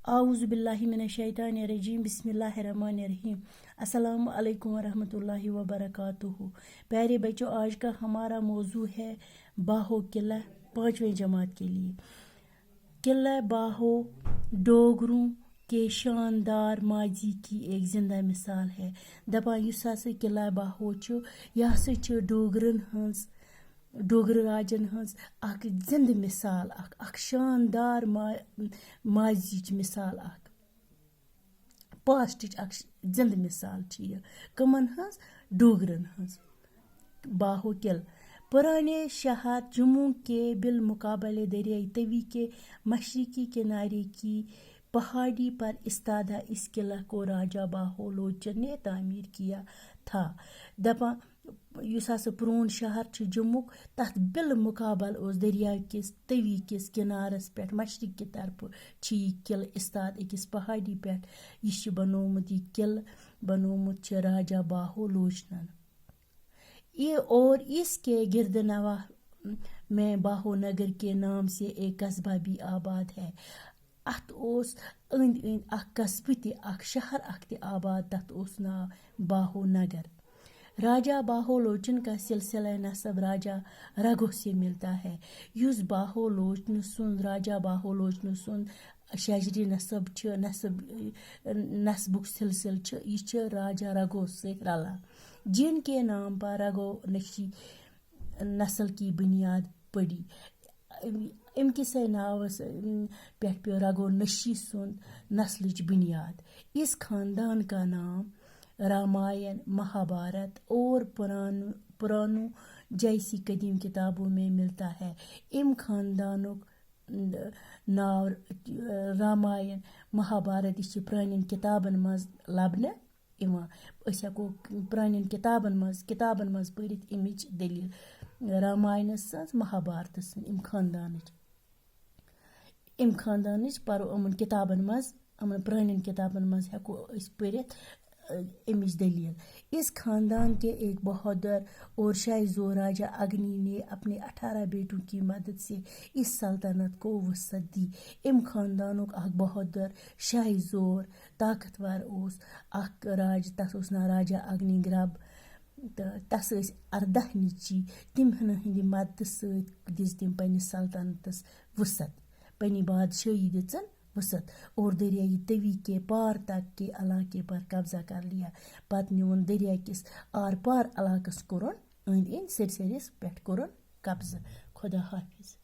اعوذ باللہ من الشیطان الرجیم بسم اللہ الرحمن الرحیم السلام علیکم ورحمۃ اللہ وبرکاتہ۔ پیارے بچوں، آج کا ہمارا موضوع ہے باہو قلعہ 5ویں جماعت کے لیے۔ قلعہ باہو ڈوگروں کے شاندار ماضی کی ایک زندہ مثال ہے۔ دپان یس ہسا قلعہ باہو چھ، یہ ہسا چھ ڈوگر راجن ہز اخ زند مثال، اخ شاندار ماضی مثال، اخ پاسٹچ اخ زند مثال یہ کمن ہز ڈوگرن ہز۔ باہو قلعہ پرانے شہر جموں کے بالمقابلے دریائے توی کے مشرقی کنارے کی پہاڑی پر استادہ اس قلعہ کو راجا باہو لوچن نے تعمیر کیا تھا۔ دپان یس ہسا پرون شہر چھ جموں، تت بالمقابل اس دریائے کس توی کس کنارس پہ مشرق کی طرف یہ قلعہ استاد اکس پہاڑی پہ یہ بنومت، یہ قلعہ بنومت راجا باہو لوچنن۔ یہ اور اس کے گرد نواح میں باہو نگر کے نام سے ایک قصبہ بھی آباد ہے۔ ات اوس اند اند اخ قصبہ تہ اخ شہر اخ تہ آباد، تت اوس ناو باہو نگر۔ راجا باہو لوچن کا سلسلہ نسب راجا رگو سے ملتا ہے۔ یس باہو لوچن سند راجا باہو لوچن سند شجری نسب نسبک سلسل یہ راجا رگو سے رلا، جن کے نام پر رگو نشی نسل کی بنیاد پڑی۔ ام کسے ناوس پہ پیو رگو نشی سند نسلچ بنیاد۔ اس خاندان کا نام رامائن، مہابھارت اور پرانوں جیسی قدیم کتابوں میں ملتا ہے۔ ام خاندانک ناو رامائن مہابھارت یہ پرانین کتابن مز لبنہ یوان۔ اس ہیکو پرانین کتابن مز پڑھت امچ دلیل رامائنس سن مہابھارت سن ام خاندانچ پرو امن کتابن مز، امن پرانین کتابن مز ہیکو اس پڑھت امچ دلیل۔ اس خاندان کے ایک بہادر اور شاہ زور راجا اگنی نے اپنے 18 بیٹوں کی مدد سے اس سلطنت کو وسعت دی۔ ام خاندانک اخ بہادر شاہ زور طاقتور اوس اخ راج، تس اوس ناو راجا اگنی گرب، تس 14 نیچی۔ تمہن ہندِ مدد ست دِژ تم پننس سلطنتس وسعت، پننی بادشاہی دِژن وسعت اور دریائے توی کے پار تک کے علاقے پر قبضہ کر لیا۔ پتہ نیون دریا کس آر پار علاقس کورن اند اند سرسریس پہ کورن قبضہ۔ خدا حافظ۔